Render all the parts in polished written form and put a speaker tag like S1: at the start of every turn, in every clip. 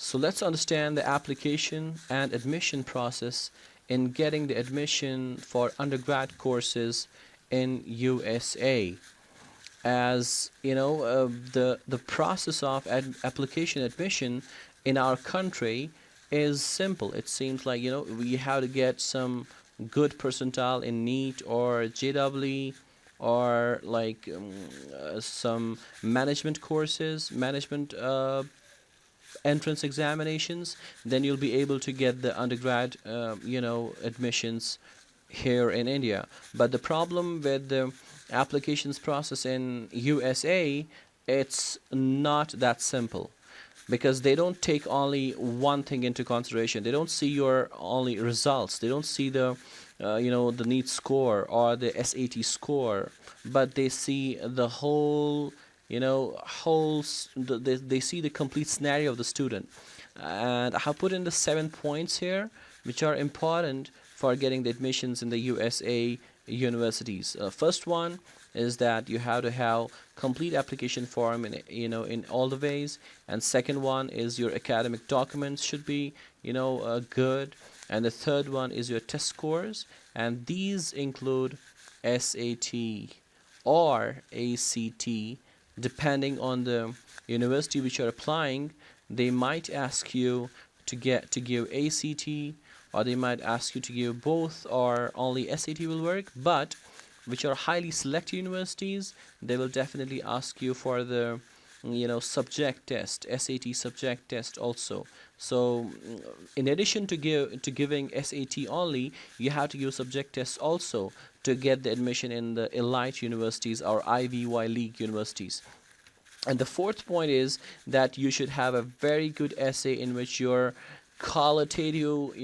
S1: So let's understand the application and admission process in getting the admission for undergrad courses in USA. As you know, the process of application admission in our country is simple. It seems like, we have to get some good percentile in NEET or JEE, or like some management courses, management entrance examinations. Then you'll be able to get the undergrad admissions here in India. But the problem with the applications process in USA, it's not that simple, because they don't take only one thing into consideration. They don't see your only results. They don't see the the NEET score or the SAT score, but they see the whole, they see the complete scenario of the student. And I have put in the 7 points here, which are important for getting the admissions in the USA universities. First one is that you have to have complete application form in, in all the ways. And second one is your academic documents should be good. And the third one is your test scores, and these include SAT or ACT. Depending on the university which you're applying, they might ask you to give ACT, or they might ask you to give both, or only SAT will work. But which are highly select universities, they will definitely ask you for the subject test, SAT subject test also. So in addition to giving SAT only, you have to give subject tests also to get the admission in the elite universities or IVY League universities. And the fourth point is that you should have a very good essay in which your qualitative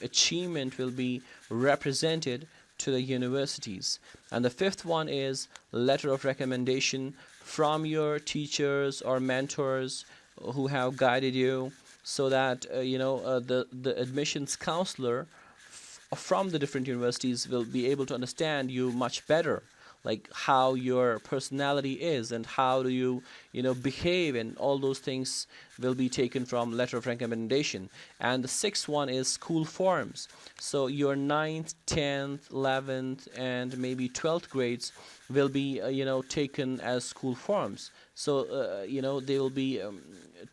S1: achievement will be represented to the universities. And the fifth one is letter of recommendation from your teachers or mentors who have guided you, so that the admissions counselor from the different universities will be able to understand you much better, like how your personality is and how do you behave, and all those things will be taken from letter of recommendation. And the sixth one is school forms. So your 9th, 10th, 11th, and maybe 12th grades will be taken as school forms. So they will be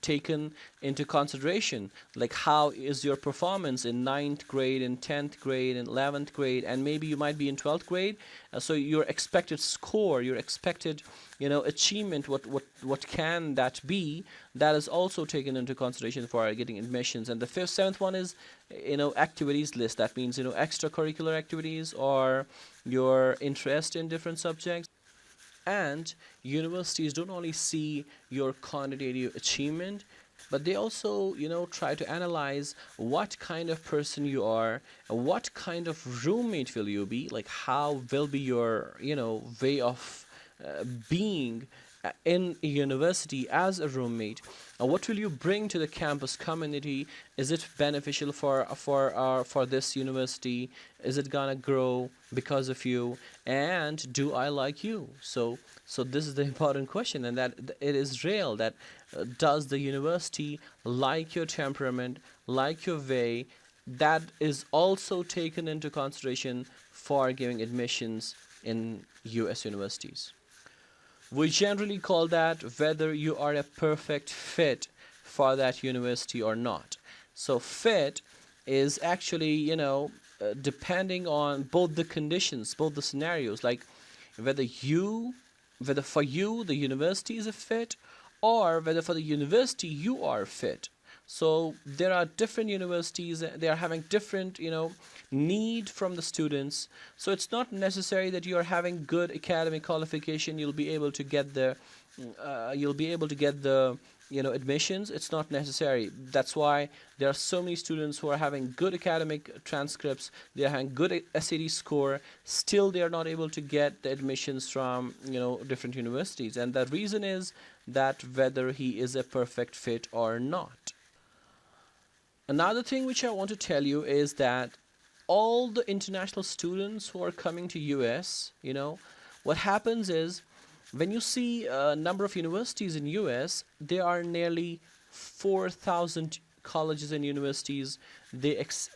S1: taken into consideration, like how is your performance in 9th grade, in 10th grade, in 11th grade, and maybe you might be in 12th grade. So your expected score, your expected achievement, what can that be, that is also taken into consideration for getting admissions. And the seventh one is activities list. That means extracurricular activities or your interest in different subjects. And universities don't only see your quantitative achievement, but they also try to analyze what kind of person you are, and what kind of roommate will you be, like how will be your way of being in a university as a roommate. What will you bring to the campus community? Is it beneficial for this university? Is it gonna grow because of you? And do I like you? So this is the important question, and that it is real. That does the university like your temperament, like your way? That is also taken into consideration for giving admissions in U.S. universities. We generally call that whether you are a perfect fit for that university or not. So fit is actually, depending on both the conditions, both the scenarios, like whether for you the university is a fit, or whether for the university you are fit. So there are different universities, they are having different need from the students. So it's not necessary that you are having good academic qualification you'll be able to get the admissions. It's not necessary. That's why there are so many students who are having good academic transcripts, they are having good SAT score, still they are not able to get the admissions from different universities. And the reason is that whether he is a perfect fit or not. Another thing which I want to tell you is that all the international students who are coming to US, what happens is, when you see a number of universities in US, there are nearly 4,000 colleges and universities, they accept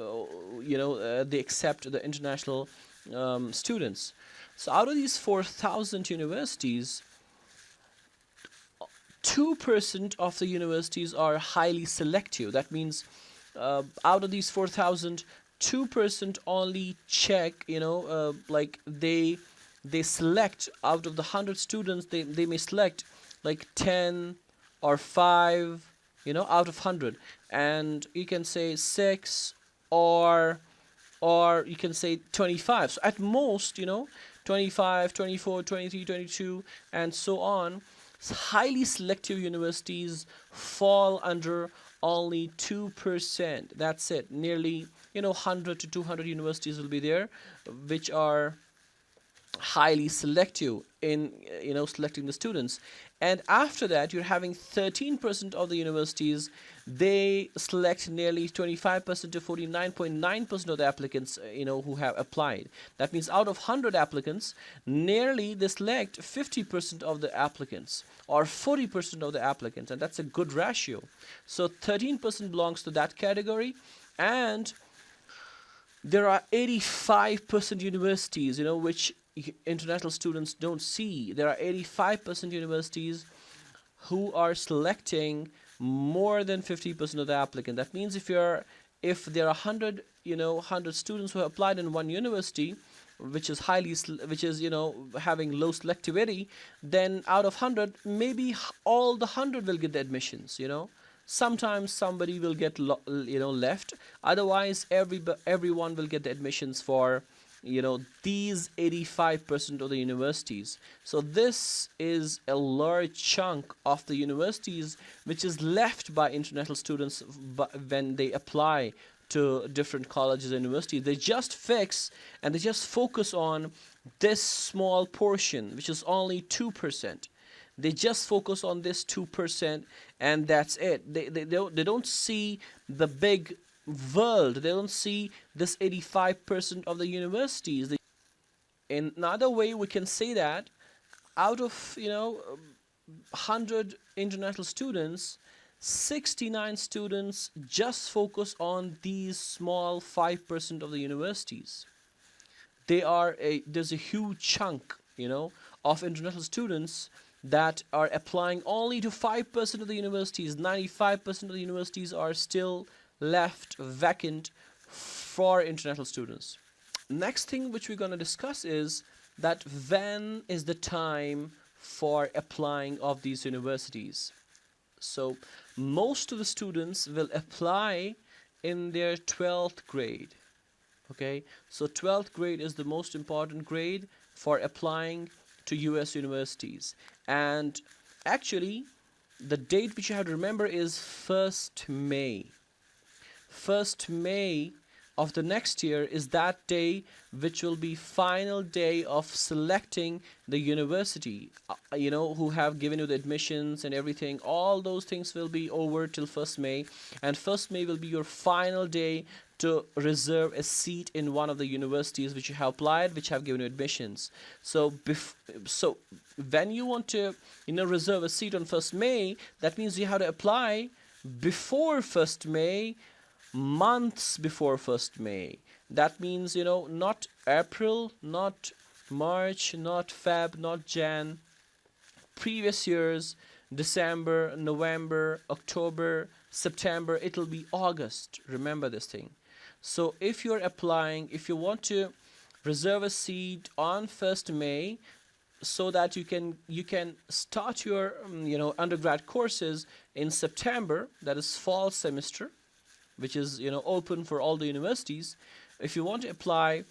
S1: the international students. So out of these 4,000 universities, 2% of the universities are highly selective. That means out of these 4,000, 2% only check, like they select out of the 100 students, they may select like 10 or 5, out of 100. And you can say 6, or you can say 25. So at most, 25, 24, 23, 22, and so on. Highly selective universities fall under only 2%. That's it. Nearly, 100 to 200 universities will be there, which are highly selective in selecting the students. And after that, you're having 13% of the universities, they select nearly 25% to 49.9% of the applicants who have applied. That means out of 100 applicants, nearly they select 50% of the applicants or 40% of the applicants, and that's a good ratio. So 13% belongs to that category. And there are 85% universities, which international students don't see. There are 85% universities who are selecting more than 50% of the applicant. That means if there are 100 students who have applied in one university, which is having low selectivity, then out of 100, maybe all the 100 will get the admissions. Sometimes somebody will get left. Otherwise, everyone will get the admissions for these 85% of the universities. So this is a large chunk of the universities which is left by international students when they apply to different colleges and universities. They just fix and they just focus on this small portion, which is only 2%. They just focus on this 2%, and that's it. They don't see the big world. They don't see this 85% of the universities. In another way, we can say that out of 100 international students, 69 students just focus on these small 5% of the universities. There's a huge chunk, of international students that are applying only to 5% of the universities. 95% of the universities are still left vacant for international students. Next thing which we're going to discuss is that when is the time for applying of these universities. So most of the students will apply in their 12th grade. Okay, so 12th grade is the most important grade for applying to US universities. And actually, the date which you have to remember is 1st May. 1st May of the next year is that day which will be final day of selecting the university, who have given you the admissions and everything. All those things will be over till 1st May, and 1st May will be your final day to reserve a seat in one of the universities which you have applied, which have given you admissions. So when you want to reserve a seat on 1st May, that means you have to apply before 1st May, months before 1st May. That means, not April, not March, not Feb, not Jan. Previous years, December, November, October, September, it'll be August. Remember this thing. So if you're applying, if you want to reserve a seat on 1st May, so that you can start your undergrad courses in September, that is fall semester, which is open for all the universities. If you want to apply,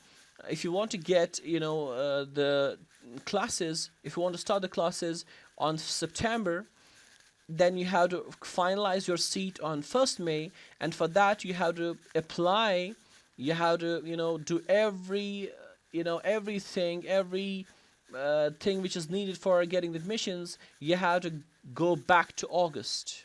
S1: if you want to get the classes, if you want to start the classes on September, then you have to finalize your seat on 1st May, and for that you have to apply. You have to do every everything, every thing which is needed for getting the admissions. You have to go back to August.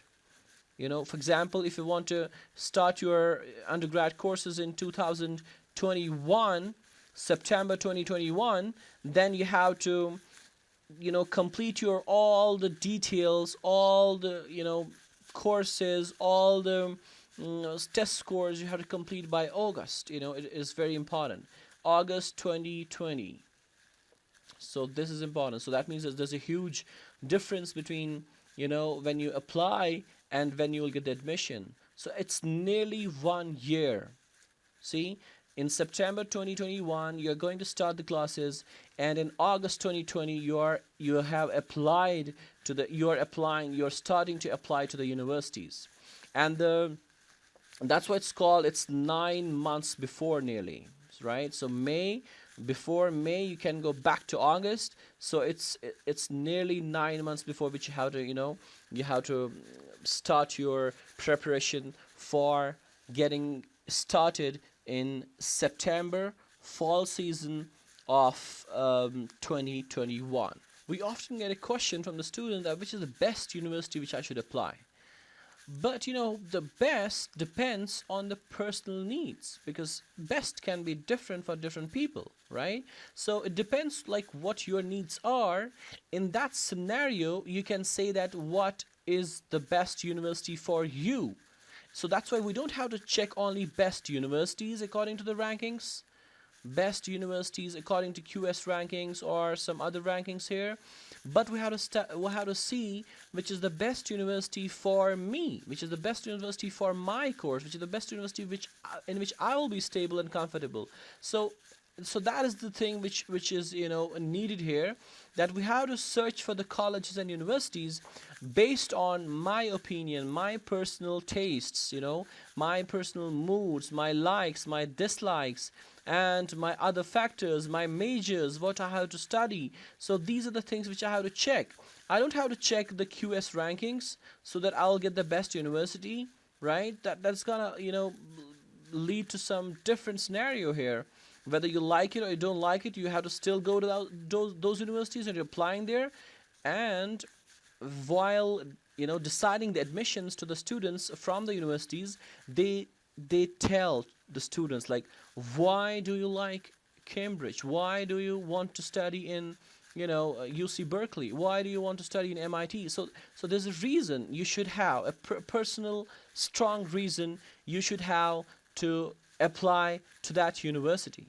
S1: For example, if you want to start your undergrad courses in 2021, September 2021, then you have to, complete your all the details, all the, courses, all the, test scores you have to complete by August. It is very important. August 2020. So this is important. So that means that there's a huge difference between when you apply and when you will get the admission. So it's nearly 1 year. See, in September 2021 you're going to start the classes, and in August 2020 you have applied to the you're starting to apply to the universities. And that's why it's 9 months before, nearly, right? So before May you can go back to August. So it's nearly 9 months before which you have to start your preparation for getting started in September fall season of 2021. We often get a question from the student that which is the best university which I should apply. But the best depends on the personal needs, because best can be different for different people, right? So it depends like what your needs are. In that scenario, you can say that what is the best university for you. So that's why we don't have to check only best universities according to the rankings, best universities according to QS rankings or some other rankings here, but we have to see which is the best university for me, which is the best university for my course, which is the best university in which I will be stable and comfortable. So that is the thing which is needed here, that we have to search for the colleges and universities based on my opinion, my personal tastes, my personal moods, my likes, my dislikes, and my other factors, my majors, what I have to study. So these are the things which I have to check. I don't have to check the QS rankings so that I'll get the best university, right? That's gonna lead to some different scenario here. Whether you like it or you don't like it, you have to still go to those universities, and you're applying there. And while deciding the admissions to the students from the universities, they tell the students, like, why do you like Cambridge, why do you want to study in UC Berkeley, why do you want to study in MIT. So there's a reason you should have a personal strong reason you should have to apply to that university.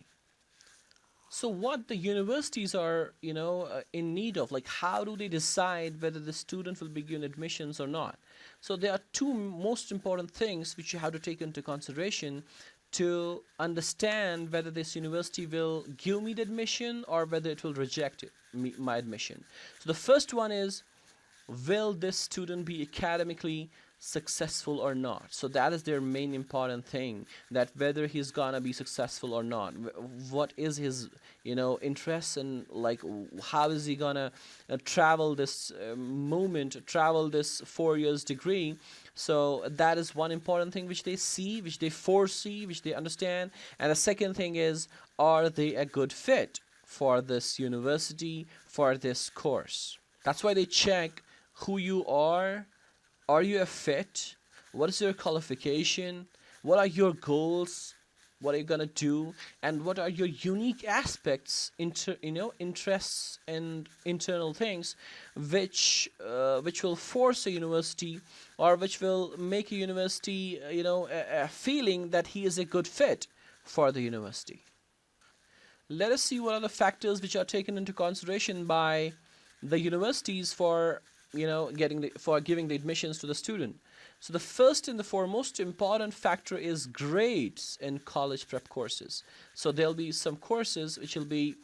S1: So what the universities are in need of, like, how do they decide whether the student will be given admissions or not? So there are two most important things which you have to take into consideration to understand whether this university will give me the admission or whether it will reject my admission. So the first one is, will this student be academically successful or not? So that is their main important thing, that whether he's gonna be successful or not, what is his interests, and like how is he gonna travel this travel this 4 years degree. So that is one important thing which they see, which they foresee, which they understand. And the second thing is, are they a good fit for this university, for this course? That's why they check who you are. Are you a fit? What is your qualification? What are your goals? What are you gonna do? And what are your unique aspects, interests and internal things, which will force a university, or which will make a university, a feeling that he is a good fit for the university. Let us see what are the factors which are taken into consideration by the universities for for giving the admissions to the student. So the first and the foremost important factor is grades in college prep courses. So there'll be some courses which will be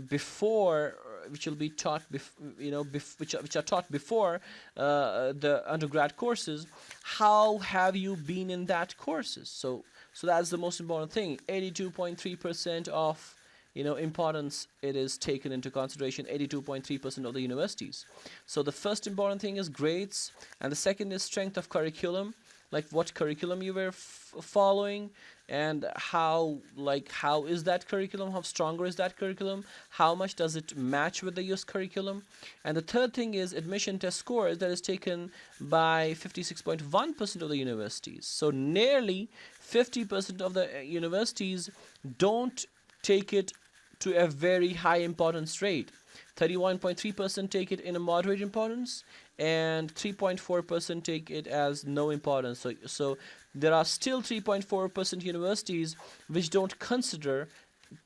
S1: before, which will be taught which are taught before the undergrad courses. How have you been in that courses? So that's the most important thing. 82.3% of importance, it is taken into consideration, 82.3% of the universities. So the first important thing is grades, and the second is strength of curriculum, like what curriculum you were following, and how is that curriculum, how stronger is that curriculum, how much does it match with the US curriculum. And the third thing is admission test scores, that is taken by 56.1% of the universities. So nearly 50% of the universities don't take it to a very high importance rate. 31.3% take it in a moderate importance, and 3.4% take it as no importance. So there are still 3.4% universities which don't consider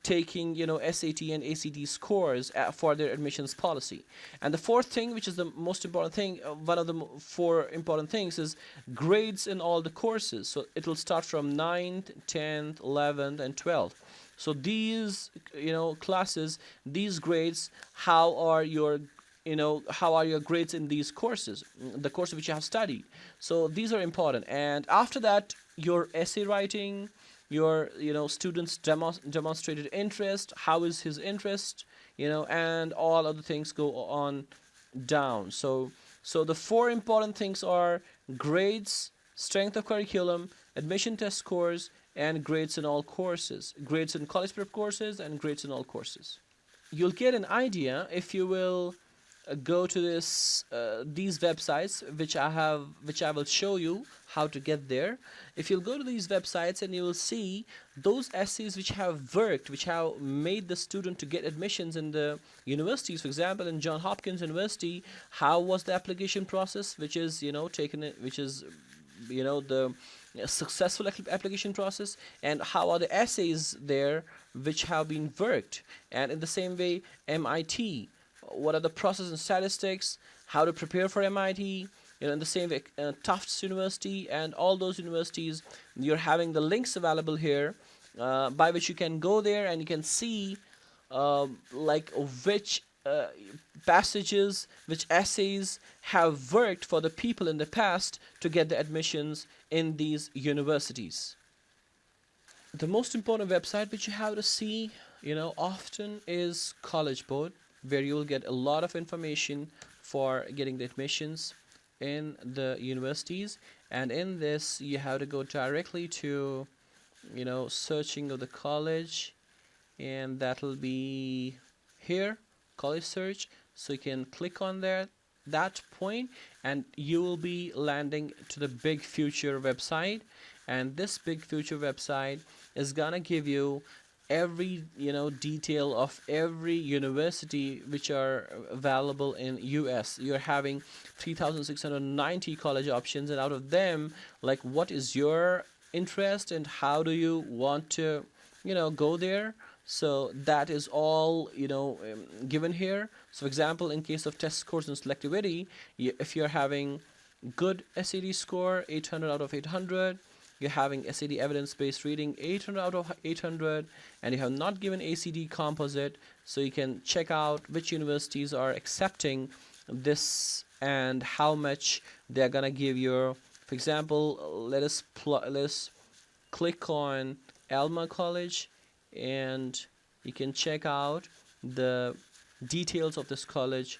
S1: taking SAT and ACT scores for their admissions policy. And the fourth thing, which is the most important thing, one of the four important things, is grades in all the courses. So it will start from 9th, 10th, 11th, and 12th. So these classes, these grades, how are your grades in these courses, the course which you have studied. So these are important. And after that, your essay writing, your students demonstrated interest, how is his interest, and all other things go on down. So the four important things are grades, strength of curriculum, admission test scores, and grades in all courses, grades in college prep courses, and grades in all courses. You'll get an idea if you will go to these websites which I will show you how to get there. If you'll go to these websites, and you will see those essays which have worked, which have made the student to get admissions in the universities. For example, in Johns Hopkins University, how was the application process, which is the successful application process, and how are the essays there which have been worked. And in the same way, MIT, what are the process and statistics, how to prepare for MIT, in the same way, Tufts University, and all those universities. You're having the links available here, by which you can go there and you can see like which passages, which essays have worked for the people in the past to get the admissions in these universities. The most important website which you have to see often is College Board, where you will get a lot of information for getting the admissions in the universities. And in this, you have to go directly to searching of the college, and that'll be here, college search. So you can click on that point, and you will be landing to the Big Future website. And this Big Future website is gonna give you every detail of every university which are available in US. You're having 3,690 college options, and out of them, like, what is your interest and how do you want to go there. So that is all given here. So for example, in case of test scores and selectivity, if you're having good SAT score, 800 out of 800, you're having SAT evidence-based reading, 800 out of 800, and you have not given ACT composite, so you can check out which universities are accepting this and how much they're gonna give you. For example, let us click on Alma College, and you can check out the details of this college.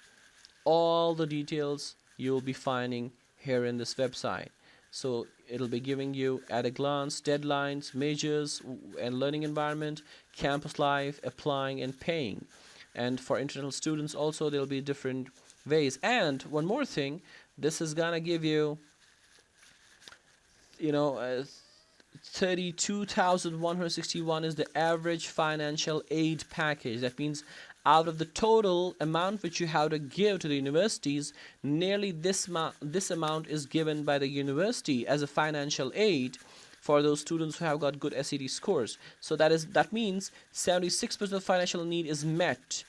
S1: All the details you will be finding here in this website. So it'll be giving you at a glance deadlines, majors and learning environment, campus life, applying and paying. And for international students also, there'll be different ways. And one more thing, this is gonna give you 32,161 is the average financial aid package. That means out of the total amount which you have to give to the universities, nearly this amount is given by the university as a financial aid for those students who have got good SAT scores. So that means 76% of financial need is met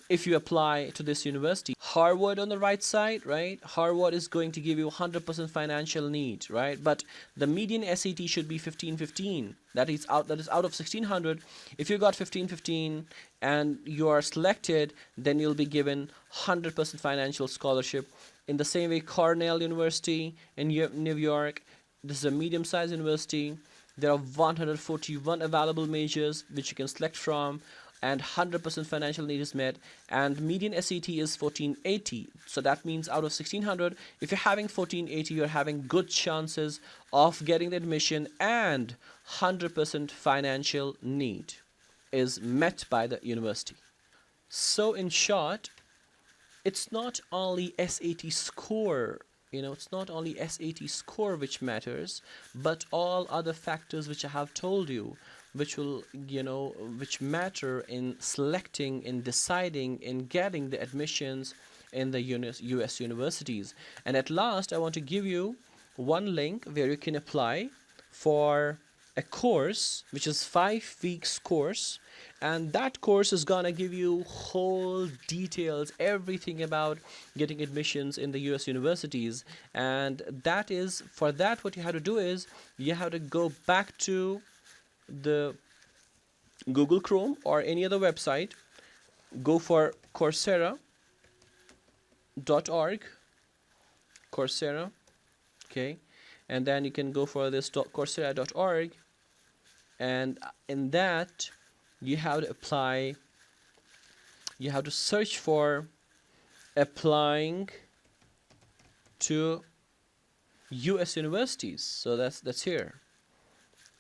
S1: if you apply to this university. Harvard on the right side, right? Harvard is going to give you 100% financial need, right? But the median SAT should be 1515. That is out of 1600. If you got 1515 and you are selected, then you'll be given 100% financial scholarship. In the same way, Cornell University in New York, this is a medium-sized university. There are 141 available majors which you can select from, and 100% financial need is met, and median SAT is 1480. So that means out of 1600, if you're having 1480, you're having good chances of getting the admission, and 100% financial need is met by the university. So in short, it's not only SAT score it's not only SAT score which matters, but all other factors which I have told you, which will, which matter in selecting, in deciding, in getting the admissions in the US universities. And at last, I want to give you one link where you can apply for a course which is 5 weeks course, and that course is gonna give you whole details, everything about getting admissions in the US universities. And that is, for that, what you have to do is you have to go back to the Google Chrome or any other website, go for coursera.org, Coursera, okay, and then you can go for this coursera.org, and in that you have to apply, you have to search for applying to US universities. So that's here.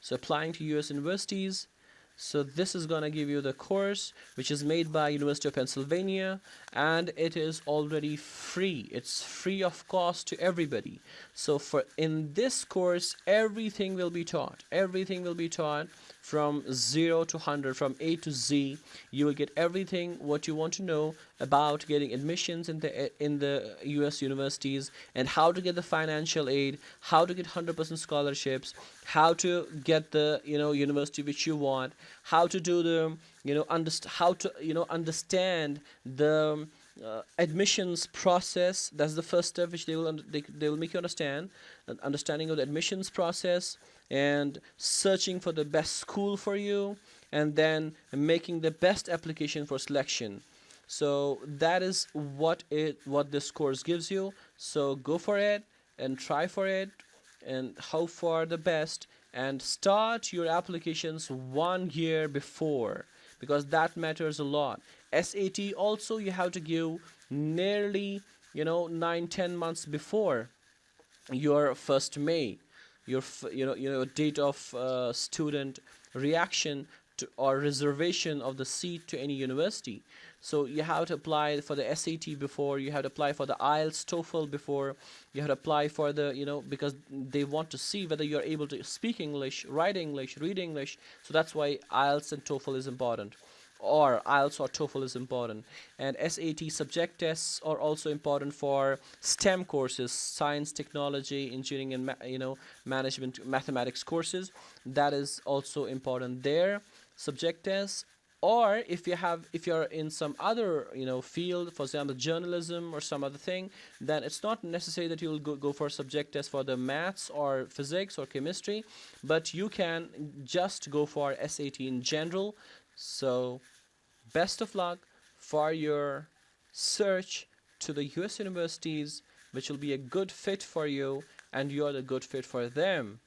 S1: So applying to US universities. So this is gonna give you the course, which is made by University of Pennsylvania, and it is already free. It's free of cost to everybody. So for in this course, everything will be taught. Everything will be taught from 0 to 100, from A to Z. You will get everything what you want to know about getting admissions in the US universities, and how to get the financial aid, how to get 100% scholarships, how to get the university which you want, how to do the how to understand the admissions process. That's the first step which they will make you understand, understanding of the admissions process, and searching for the best school for you, and then making the best application for selection. So that is what this course gives you. So go for it and try for it and hope for the best, and start your applications 1 year before, because that matters a lot. SAT also you have to give nearly 9-10 months before your 1st May, your date of student reaction to, or reservation of the seat to any university. So you have to apply for the SAT before, you have to apply for the IELTS, TOEFL before, you have to apply for the because they want to see whether you're able to speak English, write English, read English. So that's why IELTS and TOEFL is important, or IELTS or TOEFL is important. And SAT subject tests are also important for STEM courses, science, technology, engineering, and management, mathematics courses. That is also important there, subject tests. Or if you're in some other field, for example journalism or some other thing, then it's not necessary that you will go for subject test for the maths or physics or chemistry, but you can just go for SAT in general. So best of luck for your search to the US universities, which will be a good fit for you, and you're the good fit for them.